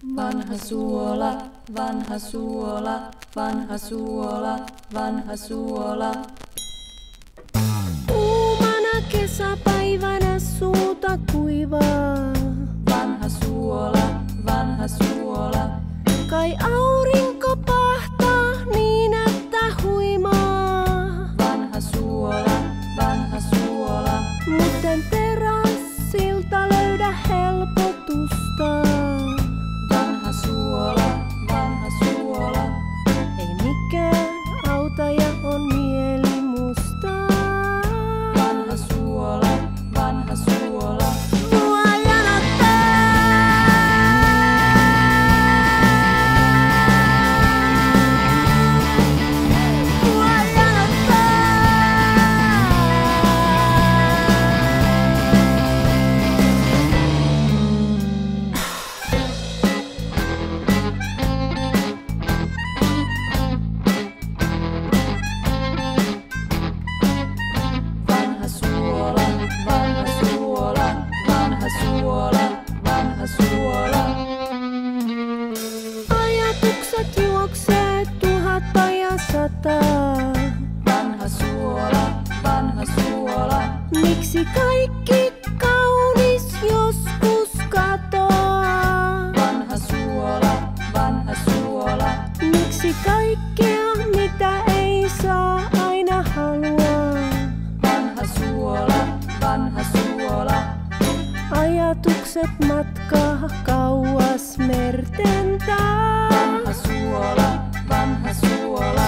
Vanha suola, vanha suola, vanha suola, vanha suola. Kuumana kesäpäivänä suuta kuivaa. Vanha suola, vanha suola. Kai aurinko pahtaa niin, että huimaa. Vanha suola, vanha suola. Mutten terassilta löydä helpotusta. Vanha suola, vanha suola. Ei mikään auta ja on mieli musta. Vanha suola, vanha suola. Mua janottaa. Mua janottaa. Vanha suola, vanha suola, vanha suola, vanha suola. Ajatukset juoksee 1000 ja 100. Vanha suola, vanha suola. Miksi kaikki kaunis joskus katoaa? Vanha suola, vanha suola. Miksi kaikkea mitä ei saa aina halua? Vanha suola, vanha suola. Ajatukset matkaa kauas merten taa. Vanha suola, vanha suola.